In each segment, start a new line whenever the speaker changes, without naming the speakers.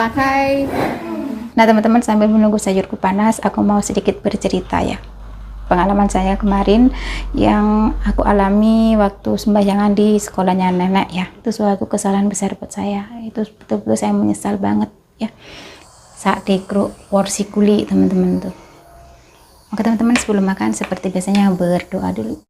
pakai. Nah teman-teman, sambil menunggu sayurku panas, aku mau sedikit bercerita ya. Pengalaman saya kemarin yang aku alami waktu sembahyangan di sekolahnya nenek ya, itu suatu kesalahan besar buat saya. Itu betul-betul saya menyesal banget ya. Saat dikeruk porsi kuli teman-teman tuh. Maka teman-teman sebelum makan seperti biasanya berdoa dulu.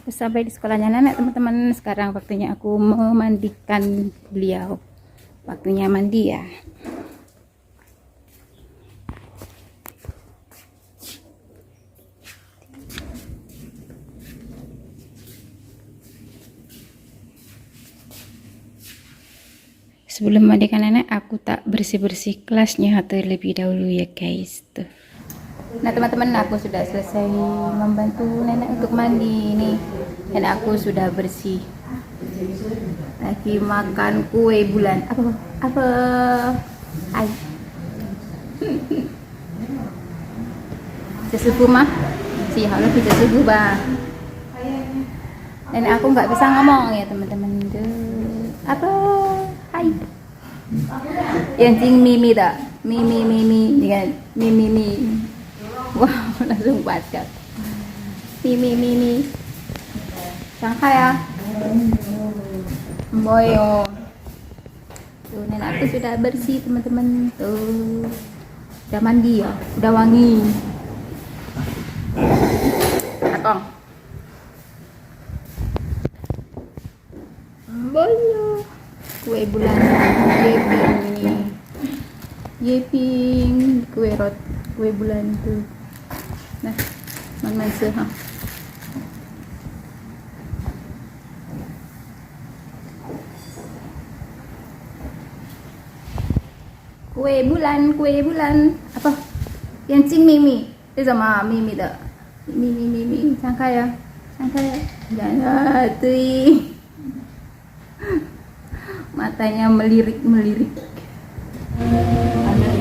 Aku sampai di sekolahnya nenek teman-teman. Sekarang waktunya aku memandikan beliau. Waktunya mandi ya. Sebelum mandikan nenek, aku tak bersih-bersih kelasnya terlebih dahulu ya guys. Tuh. Nah teman-teman, aku sudah selesai membantu nenek untuk mandi. Nih nenek aku sudah bersih, lagi makan kue bulan. Apa ay sesuatu mah sih kalau kita subuh bah. Nenek aku nggak bisa ngomong ya teman-teman. Apa hai yang cing mimi dah mimi dengan mimi. Wow, langsung baca mimi sangka ya boyo. Tuh nenek aku sudah bersih teman-teman, tuh udah mandi ya, udah wangi. Akong boyo kue bulan yeping kue bulan tuh. Nah, man ha. Kue bulan. Apa? Yang cing mimi. Itu sama mimi dah. Mimi. Sangka ya. Jangan tuh. Matanya melirik.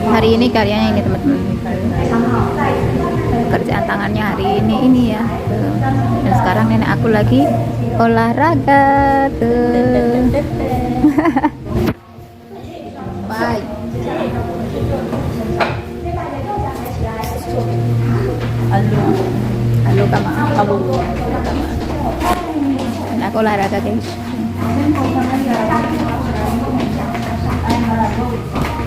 Hari ini karyanya ini teman-teman. Kerjaan tangannya hari ini ya. Dan sekarang nenek aku lagi olahraga tuh. Bye. Halo kama. Nenek aku olahraga guys.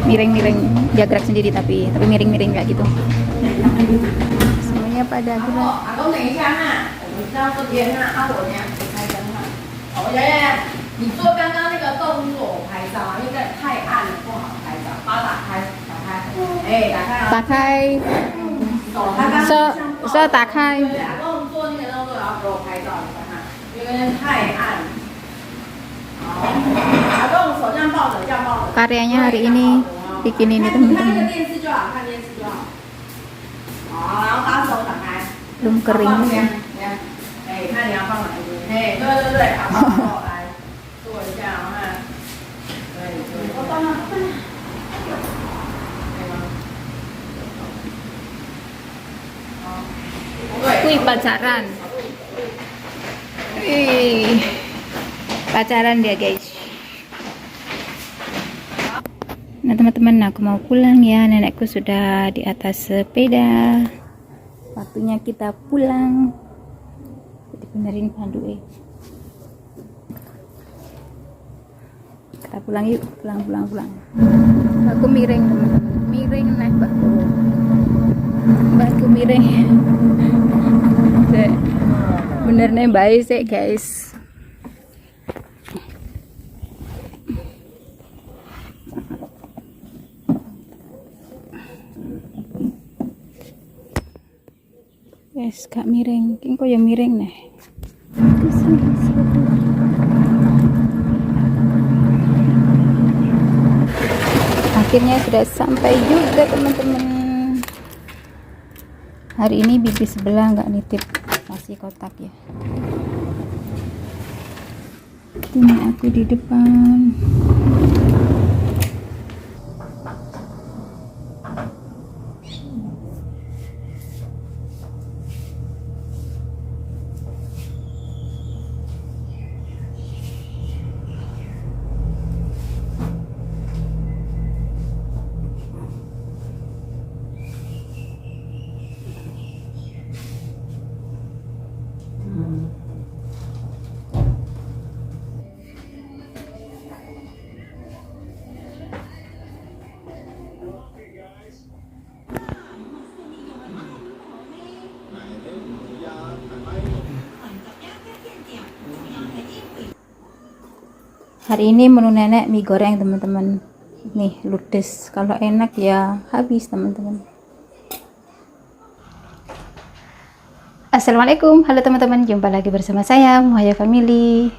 Miring dia gerak sendiri tapi miring kayak gitu. Semuanya pada gerak. Pakai so pakai karyanya hari ini bikin ini teman-teman. Belum kering ya. Wih, pacaran dia guys. Nah teman-teman, aku mau pulang ya. Nenekku sudah di atas sepeda. Waktunya kita pulang. Jadi benerin pandu Kita pulang yuk, pulang. Aku miring teman-teman. Miring naik mbakku miring. Bener nih baik sih guys. Guys, kak miring, kok ya miring nih. Akhirnya sudah sampai juga teman-teman. Hari ini bibi sebelah nggak nitip nasi kotak ya. Ini aku di depan. Hari ini menu nenek mie goreng teman-teman. Nih ludes, kalau enak ya habis teman-teman. Assalamualaikum, halo teman-teman, jumpa lagi bersama saya Muhaya Family.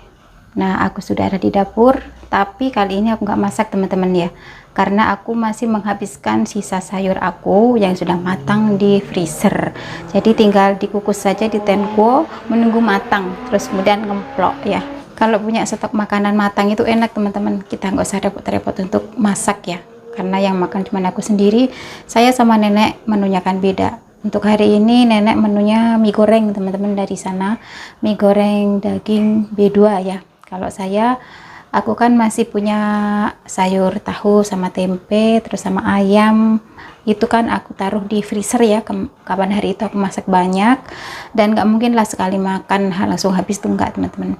Nah, aku sudah ada di dapur, tapi kali ini aku nggak masak teman-teman ya, karena aku masih menghabiskan sisa sayur aku yang sudah matang di freezer. Jadi tinggal dikukus saja di tengko, menunggu matang, terus kemudian ngemplok ya. Kalau punya stok makanan matang itu enak teman-teman, kita nggak usah repot-repot untuk masak ya, karena yang makan cuma aku sendiri. Saya sama nenek menunya kan beda. Untuk hari ini nenek menunya mie goreng teman-teman, dari sana mie goreng daging B2 ya. Kalau aku kan masih punya sayur tahu sama tempe, terus sama ayam, itu kan aku taruh di freezer ya. Kapan hari itu aku masak banyak, dan nggak mungkin lah sekali makan langsung habis tuh, enggak teman-teman.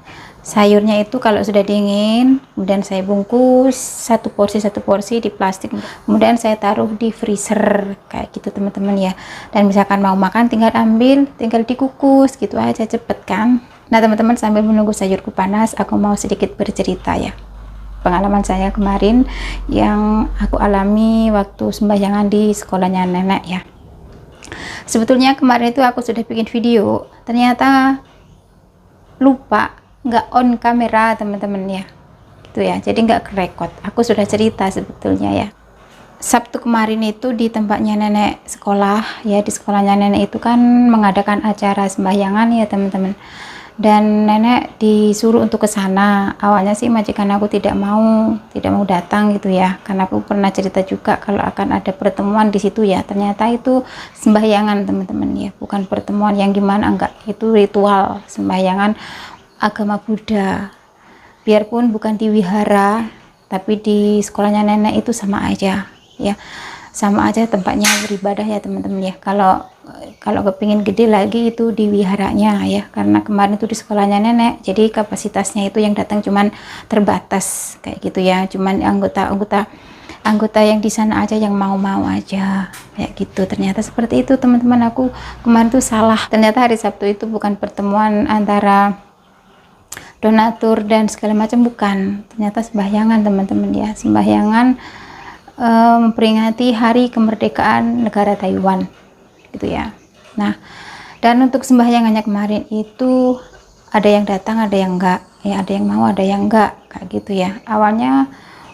Sayurnya itu kalau sudah dingin, kemudian saya bungkus satu porsi di plastik, kemudian saya taruh di freezer kayak gitu teman-teman ya. Dan misalkan mau makan tinggal ambil, tinggal dikukus gitu aja, cepet kan. Nah teman-teman, sambil menunggu sayurku panas, aku mau sedikit bercerita ya, pengalaman saya kemarin yang aku alami waktu sembahyangan di sekolahnya nenek ya. Sebetulnya kemarin itu aku sudah bikin video, ternyata lupa nggak on kamera teman-teman ya, gitu ya, jadi nggak kerekod. Aku sudah cerita sebetulnya ya. Sabtu kemarin itu di tempatnya nenek sekolah ya, di sekolahnya nenek itu kan mengadakan acara sembahyangan ya teman-teman, dan nenek disuruh untuk ke sana. Awalnya sih majikan aku tidak mau datang gitu ya, karena aku pernah cerita juga kalau akan ada pertemuan di situ ya. Ternyata itu sembahyangan teman-teman ya, bukan pertemuan yang gimana, enggak, itu ritual sembahyangan agama Buddha. Biarpun bukan di wihara, tapi di sekolahnya nenek itu sama aja ya, sama aja tempatnya beribadah ya teman-teman ya. Kalau kepingin gede lagi itu di wiharanya ya, karena kemarin itu di sekolahnya nenek, jadi kapasitasnya itu yang datang cuman terbatas kayak gitu ya, cuman anggota yang di sana aja yang mau aja kayak gitu. Ternyata seperti itu teman-teman, aku kemarin tuh salah. Ternyata hari Sabtu itu bukan pertemuan antara donatur dan segala macam, bukan. Ternyata sembahyangan teman-teman ya, sembahyangan memperingati hari kemerdekaan negara Taiwan gitu ya. Nah, dan untuk sembahyangannya kemarin itu ada yang datang, ada yang enggak ya, ada yang mau, ada yang enggak kayak gitu ya. Awalnya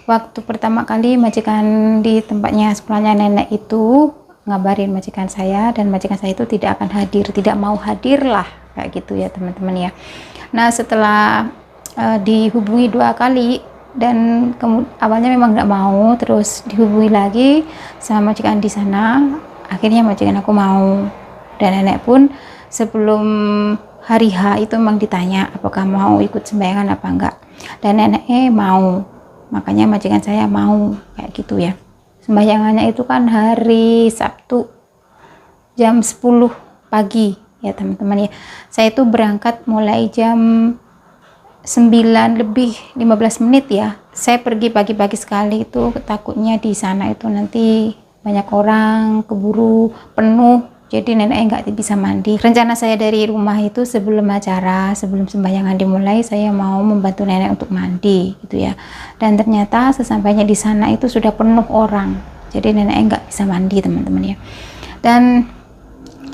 waktu pertama kali majikan di tempatnya sekolahnya nenek itu ngabarin majikan saya, dan majikan saya itu tidak akan hadir, tidak mau hadir lah kayak gitu ya teman-teman ya. Nah, setelah dihubungi 2 kali, dan awalnya memang nggak mau, terus dihubungi lagi sama majikan di sana, akhirnya majikan aku mau. Dan nenek pun sebelum hari H itu memang ditanya apakah mau ikut sembahyangan apa enggak, dan nenek mau, makanya majikan saya mau kayak gitu ya. Sembahyangannya itu kan hari Sabtu jam 10 pagi ya teman-teman ya. Saya itu berangkat mulai jam 9 lebih 15 menit ya. Saya pergi pagi-pagi sekali, itu takutnya di sana itu nanti banyak orang, keburu penuh, jadi nenek nggak bisa mandi. Rencana saya dari rumah itu sebelum acara, sebelum sembahyangan dimulai, saya mau membantu nenek untuk mandi gitu ya. Dan ternyata sesampainya di sana itu sudah penuh orang, jadi nenek nggak bisa mandi teman-teman ya. Dan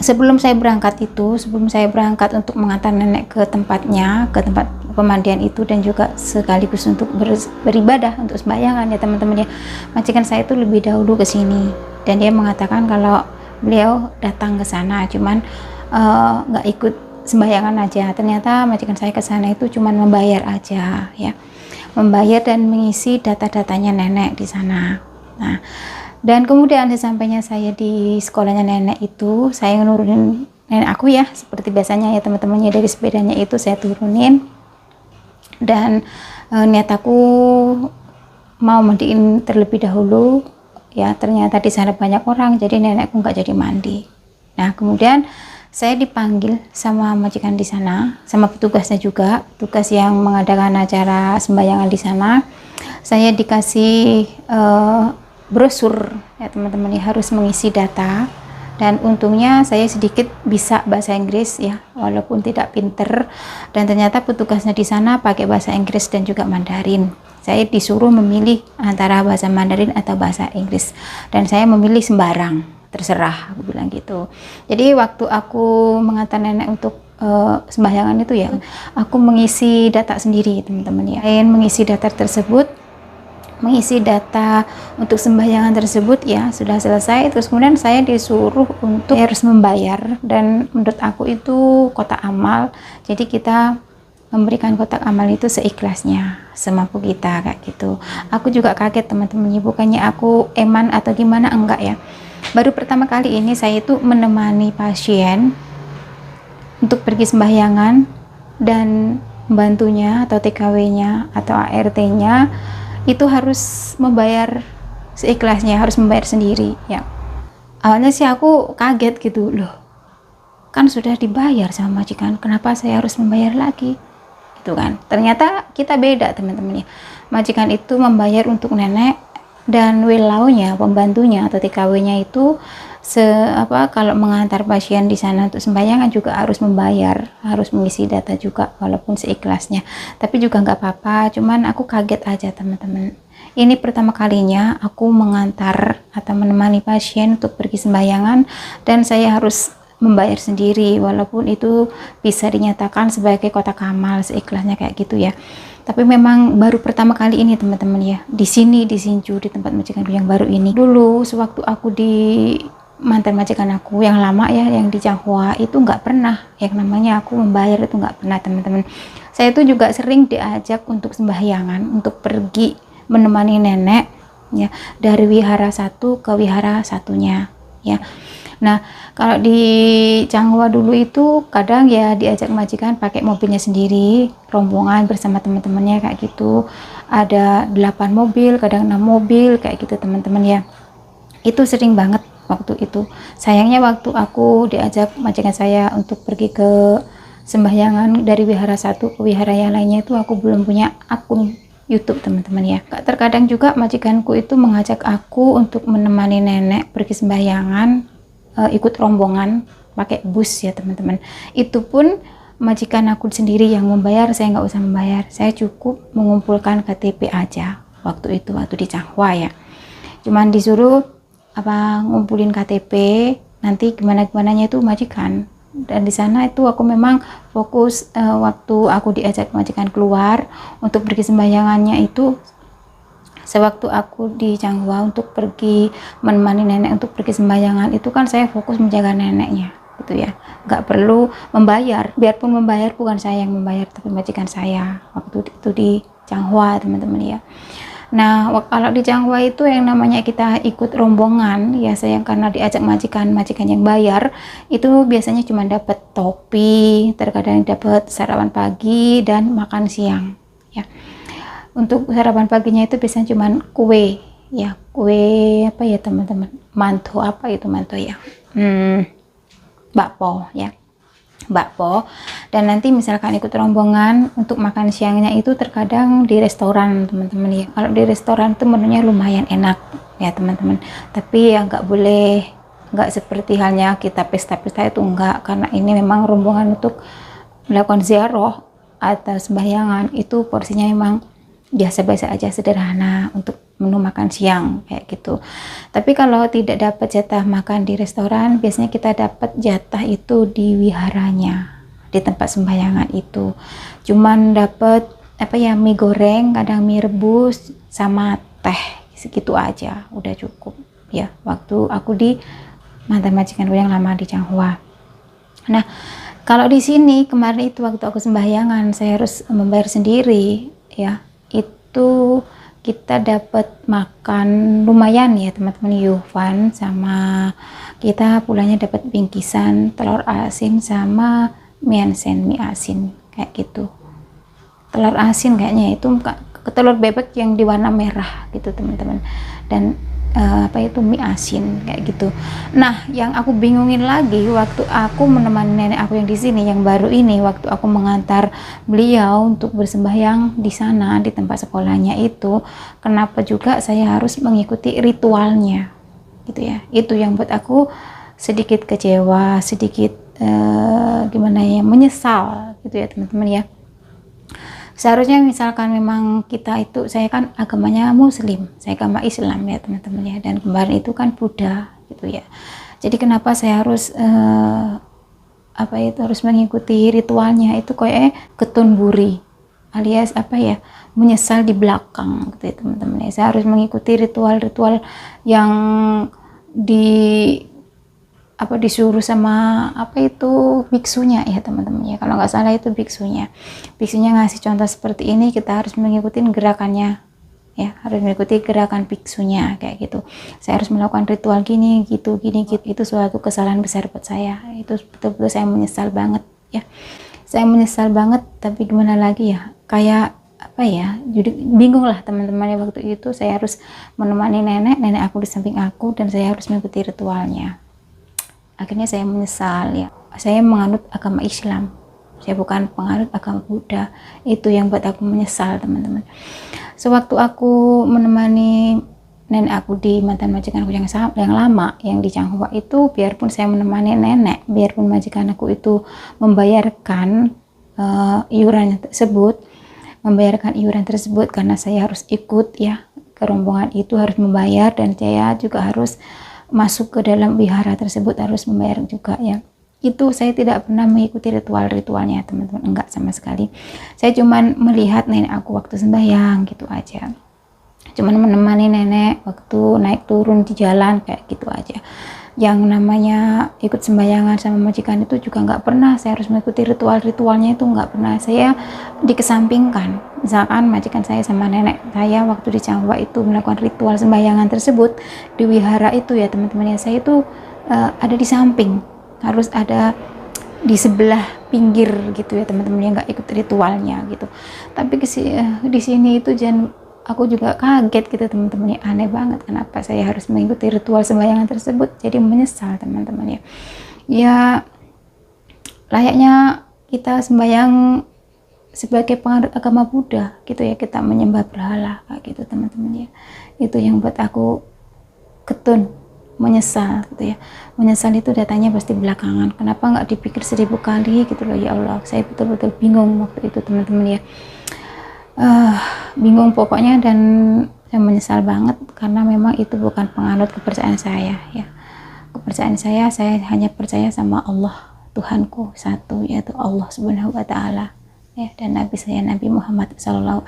sebelum saya berangkat untuk mengantar nenek ke tempatnya, ke tempat pemandian itu dan juga sekaligus untuk beribadah untuk sembahyangan ya teman-teman ya. Majikan saya itu lebih dahulu ke sini dan dia mengatakan kalau beliau datang ke sana cuman nggak ikut sembahyangan aja. Ternyata majikan saya ke sana itu cuman membayar aja ya, membayar dan mengisi data-datanya nenek di sana. Nah, dan kemudian sesampainya saya di sekolahnya nenek itu, saya nurunin nenek aku ya, seperti biasanya ya teman-temannya, dari sepedanya itu saya turunin dan niat aku mau mandiin terlebih dahulu ya. Ternyata di sana banyak orang, jadi nenekku nggak jadi mandi. Nah, kemudian saya dipanggil sama majikan di sana, sama petugasnya juga, petugas yang mengadakan acara sembahyangan di sana. Saya dikasih brosur ya teman-teman ya, harus mengisi data, dan untungnya saya sedikit bisa bahasa Inggris ya, walaupun tidak pinter, dan ternyata petugasnya di sana pakai bahasa Inggris dan juga Mandarin. Saya disuruh memilih antara bahasa Mandarin atau bahasa Inggris, dan saya memilih sembarang, terserah, aku bilang gitu. Jadi waktu aku mengantar nenek untuk sembahyangan itu ya, aku mengisi data sendiri teman-teman ya. Saya mengisi data tersebut, mengisi data untuk sembahyangan tersebut ya, sudah selesai. Terus kemudian saya disuruh untuk harus membayar, dan menurut aku itu kotak amal, jadi kita memberikan kotak amal itu seikhlasnya, semampu kita kayak gitu. Aku juga kaget teman-teman, bukannya aku eman atau gimana, enggak ya. Baru pertama kali ini saya itu menemani pasien untuk pergi sembahyangan, dan membantunya atau TKW-nya atau ART-nya itu harus membayar seikhlasnya, harus membayar sendiri ya. Awalnya sih aku kaget gitu, loh kan sudah dibayar sama majikan, kenapa saya harus membayar lagi itu kan. Ternyata kita beda teman-teman ya, majikan itu membayar untuk nenek, dan wilaunya, pembantunya atau TKW-nya itu kalau mengantar pasien di sana untuk sembahyangan juga harus membayar, harus mengisi data juga walaupun seikhlasnya. Tapi juga nggak apa-apa, cuman aku kaget aja teman-teman. Ini pertama kalinya aku mengantar atau menemani pasien untuk pergi sembahyangan, dan saya harus membayar sendiri, walaupun itu bisa dinyatakan sebagai kotak amal seikhlasnya kayak gitu ya. Tapi memang baru pertama kali ini teman-teman ya, di sini di Hsinchu, di tempat majikan yang baru ini. Dulu sewaktu aku di mantan majikan aku yang lama ya, yang di Changhua, itu nggak pernah yang namanya aku membayar, itu nggak pernah teman-teman. Saya itu juga sering diajak untuk sembahyangan, untuk pergi menemani nenek ya, dari wihara satu ke wihara satunya ya. Nah, kalau di Changhua dulu itu kadang ya diajak majikan pakai mobilnya sendiri, rombongan bersama teman-temannya kayak gitu. Ada 8 mobil, kadang 6 mobil kayak gitu teman-teman ya. Itu sering banget waktu itu. Sayangnya waktu aku diajak majikan saya untuk pergi ke sembahyangan dari wihara satu ke wihara yang lainnya, itu aku belum punya akun YouTube teman-teman ya. Terkadang juga majikanku itu mengajak aku untuk menemani nenek pergi sembahyangan, ikut rombongan pakai bus ya teman-teman. Itu pun majikan aku sendiri yang membayar, saya nggak usah membayar, saya cukup mengumpulkan KTP aja waktu itu, waktu di Changhua ya. Cuman disuruh ngumpulin KTP, nanti gimana-gimananya itu majikan. Dan di sana itu aku memang fokus waktu aku diajak majikan keluar untuk pergi sembahyangannya itu, sewaktu aku di Changhua untuk pergi menemani nenek untuk pergi sembahyangan itu kan saya fokus menjaga neneknya gitu ya, nggak perlu membayar. Biarpun membayar bukan saya yang membayar, tapi majikan saya waktu itu di Changhua teman-teman ya. Nah, kalau di Changhua itu yang namanya kita ikut rombongan ya, saya karena diajak majikan yang bayar, itu biasanya cuma dapat topi, terkadang dapat sarapan pagi dan makan siang ya. Untuk sarapan paginya itu biasanya cuma kue ya, kue apa ya teman-teman, manto ya, bakpo ya, bakpo. Dan nanti misalkan ikut rombongan untuk makan siangnya itu terkadang di restoran teman-teman ya. Kalau di restoran itu menunya lumayan enak ya teman-teman, tapi ya nggak seperti halnya kita pesta-pesta itu, enggak, karena ini memang rombongan untuk melakukan ziarah atau sembahyangan, itu porsinya memang biasa-biasa aja, sederhana untuk menu makan siang kayak gitu. Tapi kalau tidak dapat jatah makan di restoran, biasanya kita dapat jatah itu di wiharanya di tempat sembahyangan itu. Cuman dapat mie goreng, kadang mie rebus sama teh, segitu aja udah cukup ya waktu aku di mantan majikanku yang lama di Changhua. Nah, kalau di sini kemarin itu waktu aku sembahyangan saya harus membayar sendiri ya. Itu kita dapat makan lumayan ya teman-teman, Yuvan, sama kita pulangnya dapat bingkisan telur asin sama miansen, mie asin kayak gitu. Telur asin kayaknya itu telur bebek yang di warna merah gitu teman-teman, dan mie asin kayak gitu. Nah, yang aku bingungin lagi waktu aku menemani nenek aku yang di sini yang baru ini, waktu aku mengantar beliau untuk bersembahyang di sana di tempat sekolahnya itu, kenapa juga saya harus mengikuti ritualnya gitu ya. Itu yang buat aku sedikit kecewa, sedikit menyesal gitu ya teman-teman ya. Seharusnya misalkan memang kita itu, saya kan agamanya Muslim, saya agama Islam ya teman-teman ya, dan kemarin itu kan Buddha gitu ya. Jadi kenapa saya harus harus mengikuti ritualnya itu kayak ketun buri, alias menyesal di belakang gitu ya teman-teman ya. Saya harus mengikuti ritual-ritual yang disuruh sama biksunya ya teman-teman ya. Kalau nggak salah itu biksunya ngasih contoh seperti ini, kita harus mengikuti gerakannya ya, harus mengikuti gerakan biksunya kayak gitu. Saya harus melakukan ritual gini gitu. Itu suatu kesalahan besar buat saya. Itu betul-betul saya menyesal banget ya, saya menyesal banget. Tapi gimana lagi ya, kayak jadi bingung lah teman-teman ya. Waktu itu saya harus menemani nenek aku di samping aku, dan saya harus mengikuti ritualnya. Akhirnya saya menyesal ya. Saya menganut agama Islam, saya bukan penganut agama Buddha. Itu yang buat aku menyesal teman-teman. Sewaktu aku menemani nenek aku di mantan majikanku yang lama yang di Changhua itu, biarpun saya menemani nenek, biarpun majikan aku itu membayarkan iuran tersebut karena saya harus ikut ya ke rombongan itu, harus membayar, dan saya juga harus masuk ke dalam wihara tersebut harus membayar juga ya. Itu saya tidak pernah mengikuti ritualnya teman-teman, enggak sama sekali. Saya cuman melihat nenek aku waktu sembahyang gitu aja, cuman menemani nenek waktu naik turun di jalan kayak gitu aja. Yang namanya ikut sembahyangan sama majikan itu juga nggak pernah saya harus mengikuti ritualnya, itu nggak pernah. Saya dikesampingkan. Misalkan majikan saya sama nenek saya waktu di Changhua itu melakukan ritual sembahyangan tersebut di wihara itu ya teman-teman ya, saya itu ada di samping, harus ada di sebelah pinggir gitu ya teman-teman ya, nggak ikut ritualnya gitu. Tapi di sini itu aku juga kaget gitu teman-teman ya, aneh banget kenapa saya harus mengikuti ritual sembahyangan tersebut. Jadi menyesal teman-teman ya. Ya layaknya kita sembahyang sebagai penganut agama Buddha gitu ya, kita menyembah berhala kayak gitu teman-teman ya. Itu yang buat aku ketun, menyesal gitu ya. Menyesal itu datanya pasti belakangan, kenapa nggak dipikir 1000 kali gitu loh ya Allah. Saya betul-betul bingung waktu itu teman-teman ya, bingung pokoknya, dan saya menyesal banget karena memang itu bukan penganut kepercayaan saya ya. Kepercayaan saya hanya percaya sama Allah, Tuhanku satu, yaitu Allah Subhanahu wa Ta'ala ya, dan Nabi saya Nabi Muhammad SAW.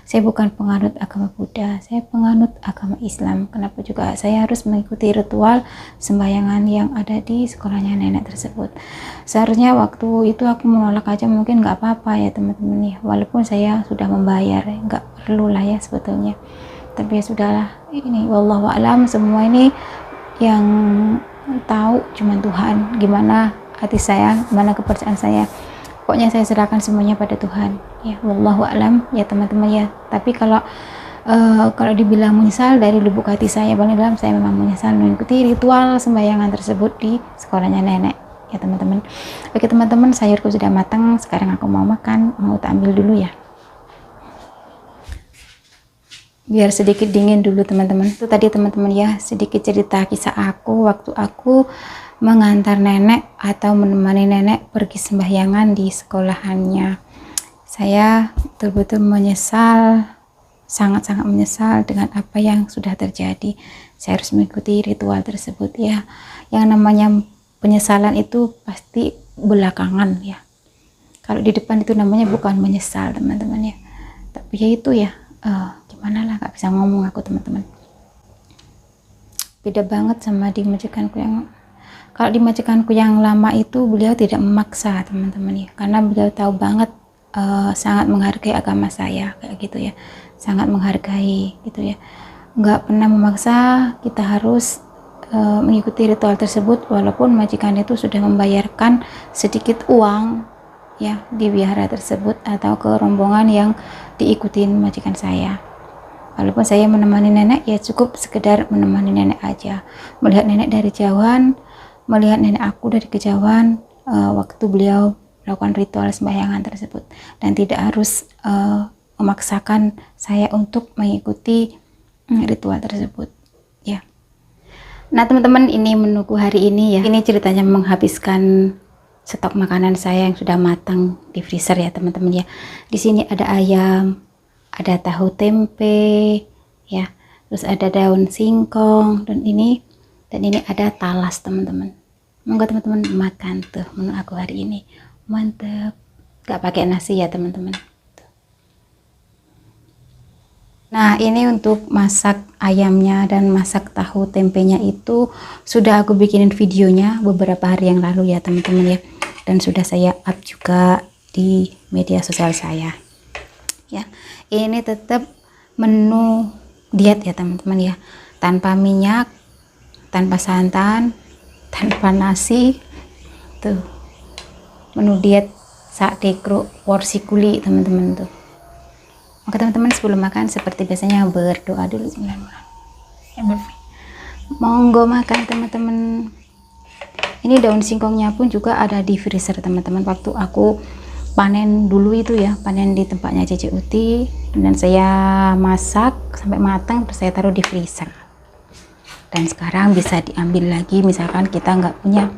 Saya bukan penganut agama Buddha, saya penganut agama Islam. Kenapa juga saya harus mengikuti ritual sembahyangan yang ada di sekolahnya nenek tersebut? Seharusnya waktu itu aku menolak aja, mungkin nggak apa-apa ya teman-teman ya, walaupun saya sudah membayar, nggak perlu lah ya sebetulnya. Tapi ya sudahlah, ini wallahu a'lam, semua ini yang tahu cuma Tuhan. Gimana hati saya, gimana kepercayaan saya, pokoknya saya serahkan semuanya pada Tuhan ya, wallahu a'lam ya teman-teman ya. Tapi kalau dibilang menyesal, dari lubuk hati saya paling dalam, saya memang menyesal mengikuti ritual sembahyangan tersebut di sekolahnya nenek ya teman-teman. Oke teman-teman, sayurku sudah matang, sekarang aku mau makan, mau ambil dulu ya, biar sedikit dingin dulu teman-teman. Itu tadi teman-teman ya, sedikit cerita kisah aku waktu aku mengantar nenek atau menemani nenek pergi sembahyangan di sekolahannya. Saya betul-betul menyesal, sangat-sangat menyesal dengan apa yang sudah terjadi. Saya harus mengikuti ritual tersebut ya. Yang namanya penyesalan itu pasti belakangan ya. Kalau di depan itu namanya bukan menyesal teman-teman ya, tapi ya itu ya, gimana lah, nggak bisa ngomong aku teman-teman. Beda banget sama di majikanku yang, kalau di majikanku yang lama itu beliau tidak memaksa teman-teman ya, karena beliau tahu banget sangat menghargai agama saya kayak gitu ya, sangat menghargai gitu ya, nggak pernah memaksa kita harus mengikuti ritual tersebut, walaupun majikan itu sudah membayarkan sedikit uang ya di wihara tersebut atau ke rombongan yang diikutin majikan saya. Walaupun saya menemani nenek ya cukup sekedar menemani nenek aja, melihat nenek dari jauhan, melihat nenek aku dari kejauhan waktu beliau melakukan ritual sembahyangan tersebut, dan tidak harus memaksakan saya untuk mengikuti ritual tersebut ya. Nah teman-teman, ini menuku hari ini ya, ini ceritanya menghabiskan stok makanan saya yang sudah matang di freezer ya teman-teman ya. Di sini ada ayam, ada tahu tempe ya, terus ada daun singkong, dan ini ada talas teman-teman. Monggo teman-teman makan tuh menu aku hari ini, mantep, gak pakai nasi ya teman-teman. Nah ini untuk masak ayamnya dan masak tahu tempenya itu sudah aku bikinin videonya beberapa hari yang lalu ya teman-teman ya, dan sudah saya up juga di media sosial saya ya. Ini tetap menu diet ya teman-teman ya, tanpa minyak, tanpa santan, tanpa nasi, tuh menu diet sak dekro porsi kuli teman-teman tuh. Oke teman-teman, sebelum makan seperti biasanya berdoa dulu. Monggo makan teman-teman. Ini daun singkongnya pun juga ada di freezer teman-teman, waktu aku panen dulu itu ya, panen di tempatnya Cece Uti, dan saya masak sampai matang terus saya taruh di freezer, dan sekarang bisa diambil lagi misalkan kita nggak punya.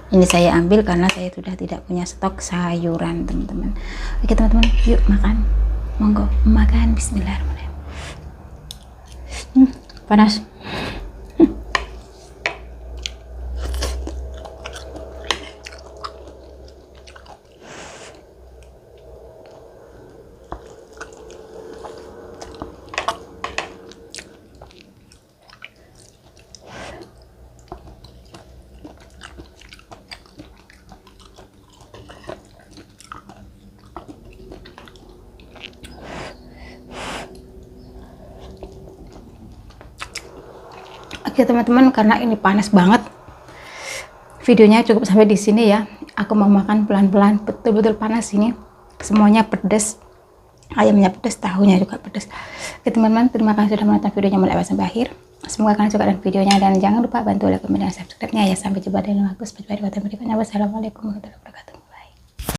Ini saya ambil karena saya sudah tidak punya stok sayuran teman-teman. Oke teman-teman, yuk makan. Monggo makan, bismillahirrahmanirrahim. Panas. Oke teman-teman, karena ini panas banget, videonya cukup sampai di sini ya. Aku mau makan pelan-pelan, betul-betul panas ini, semuanya pedas, ayamnya pedas, tahunya juga pedas. Oke teman-teman, terima kasih sudah menonton videonya mulai awal sampai akhir. Semoga kalian suka dengan videonya, dan jangan lupa bantu like, komen, dan subscribe-nya ya. Sampai jumpa di video berikutnya. Wassalamualaikum warahmatullahi wabarakatuh.